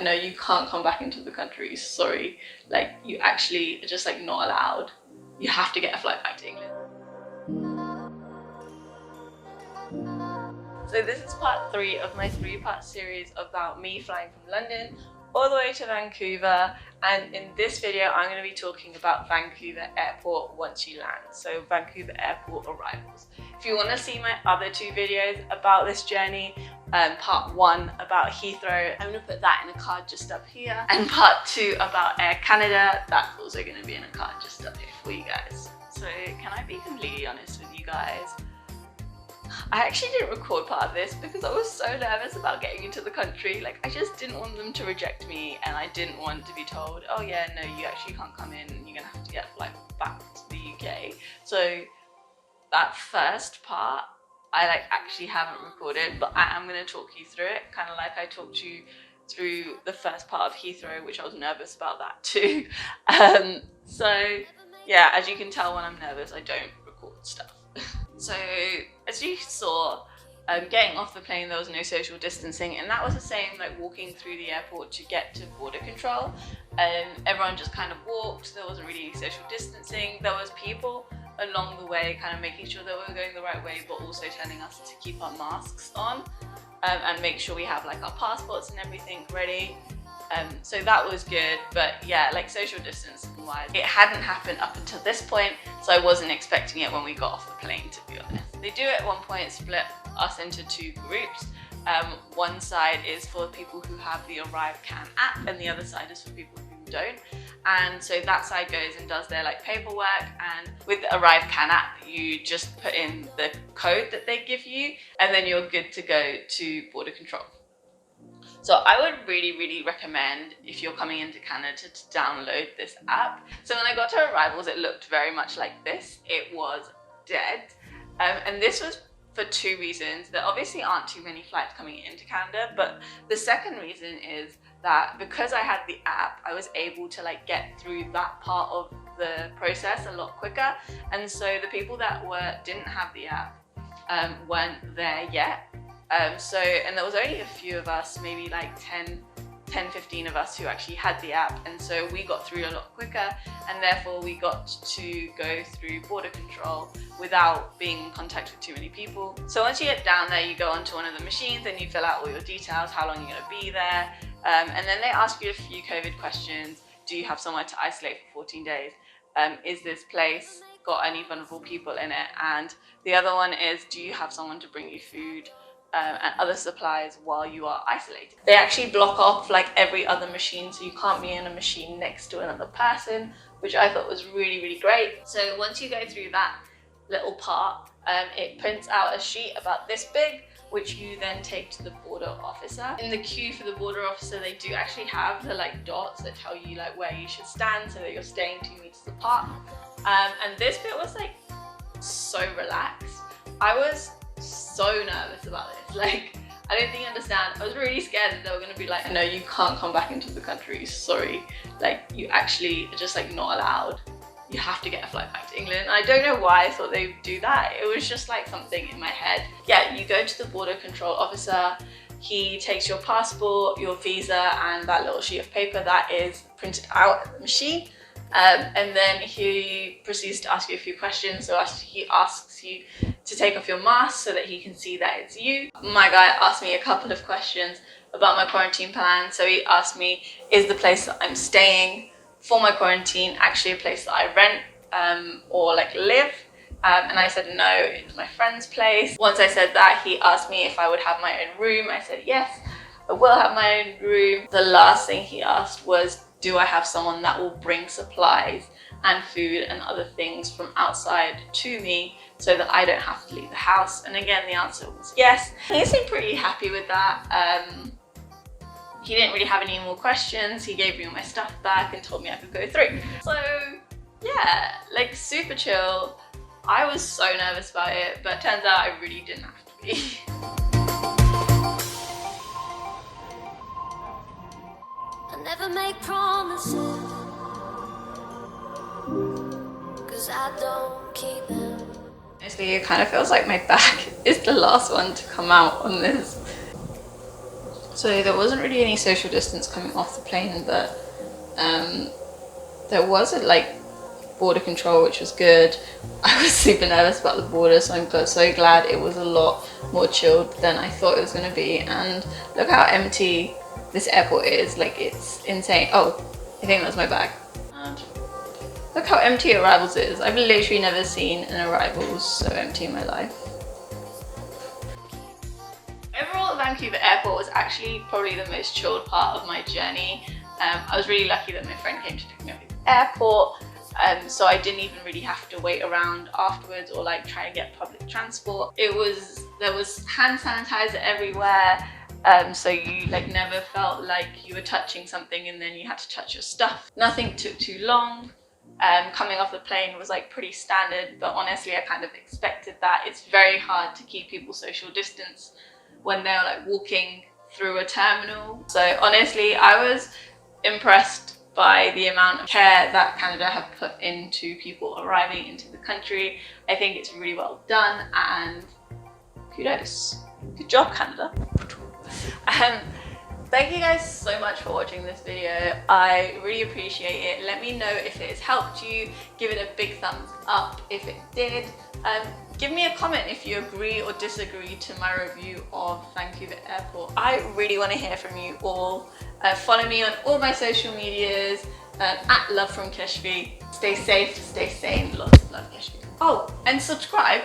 No, you can't come back into the country, sorry. Like, you actually are just like not allowed. You have to get a flight back to England. So this is part 3 of my 3-part series about me flying from London all the way to Vancouver, and in this video I'm going to be talking about Vancouver Airport once you land, so Vancouver Airport arrivals. If you want to see my other 2 videos about this journey, part 1 about Heathrow, I'm going to put that in a card just up here, and part 2 about Air Canada, that's also going to be in a card just up here for you guys. So can I be completely honest with you guys? I actually didn't record part of this because I was so nervous about getting into the country. Like, I just didn't want them to reject me, and I didn't want to be told, oh yeah, no, you actually can't come in and you're gonna have to get a flight back to the UK. So that first part I actually haven't recorded, but I am going to talk you through it, kind of like I talked you through the first part of Heathrow, which I was nervous about that too. So yeah, as you can tell, when I'm nervous I don't record stuff. So as you saw, getting off the plane, there was no social distancing, and that was the same like walking through the airport to get to border control. Everyone just kind of walked, there wasn't really any social distancing. There was people along the way kind of making sure that we were going the right way, but also telling us to keep our masks on and make sure we have like our passports and everything ready. So that was good, but yeah, like social distancing wise, it hadn't happened up until this point, so I wasn't expecting it when we got off the plane, to be honest. They do at one point split us into 2 groups. One side is for people who have the ArriveCAN app, and the other side is for people who don't. And so that side goes and does their like paperwork, and with the ArriveCAN app you just put in the code that they give you, and then you're good to go to border control. So I would really recommend, if you're coming into Canada, to download this app. So when I got to arrivals, it looked very much like this. It was dead. And this was for 2 reasons. There obviously aren't too many flights coming into Canada, but the second reason is that because I had the app, I was able to like get through that part of the process a lot quicker. And so the people that didn't have the app weren't there yet. And there was only a few of us, maybe like 10-15 of us who actually had the app, and so we got through a lot quicker, and therefore we got to go through border control without being in contact with too many people. So once you get down there, you go onto one of the machines and you fill out all your details, how long you're going to be there, and then they ask you a few COVID questions. Do you have somewhere to isolate for 14 days? Is this place got any vulnerable people in it? And the other one is, do you have someone to bring you food and other supplies while you are isolated? They actually block off like every other machine, so you can't be in a machine next to another person, which I thought was really great. So once you go through that little part, it prints out a sheet about this big, which you then take to the border officer. In the queue for the border officer, they do actually have the like dots that tell you like where you should stand so that you're staying 2 meters apart. And this bit was like so relaxed. I was so nervous about this. Like, I don't think you understand. I was really scared that they were going to be like, no, you can't come back into the country, sorry. Like, you actually are just like not allowed. You have to get a flight back to England. I don't know why I thought they would do that. It was just like something in my head. Yeah, you go to the border control officer. He takes your passport, your visa, and that little sheet of paper that is printed out at the machine. And then he proceeds to ask you a few questions. So he asks you to take off your mask so that he can see that it's you. My guy asked me a couple of questions about my quarantine plan. So he asked me, is the place that I'm staying for my quarantine actually a place that I rent or like live? And I said, no, it's my friend's place. Once I said that, he asked me if I would have my own room. I said, yes, I will have my own room. The last thing he asked was, do I have someone that will bring supplies and food and other things from outside to me so that I don't have to leave the house? And again, the answer was yes. He seemed pretty happy with that. He didn't really have any more questions. He gave me all my stuff back and told me I could go through. So yeah, like super chill. I was so nervous about it, but turns out I really didn't have to be. Never make promises, 'cause I don't keep them. Honestly, it kind of feels like my back is the last one to come out on this. So there wasn't really any social distance coming off the plane, but there was a border control, which was good. I was super nervous about the border, so I'm so glad it was a lot more chilled than I thought it was going to be. And look how empty this airport is. Like, it's insane. Oh, I think that's my bag. And look how empty Arrivals is. I've literally never seen an Arrivals so empty in my life. Overall, Vancouver Airport was actually probably the most chilled part of my journey. I was really lucky that my friend came to pick me up at the airport, so I didn't even really have to wait around afterwards or try to get public transport. There was hand sanitizer everywhere, so you never felt like you were touching something and then you had to touch your stuff. Nothing took too long. Coming off the plane was pretty standard, but honestly I kind of expected that. It's very hard to keep people social distance when they're walking through a terminal. So honestly, I was impressed by the amount of care that Canada have put into people arriving into the country. I think it's really well done, and kudos. Good job, Canada. Thank you guys so much for watching this video. I really appreciate it. Let me know if it has helped you. Give it a big thumbs up if it did. Give me a comment if you agree or disagree to my review of Vancouver Airport. I really want to hear from you all. Follow me on all my social medias at Love from Kesvi. Stay safe, stay sane. Lots of love, Kesvi. Oh, and subscribe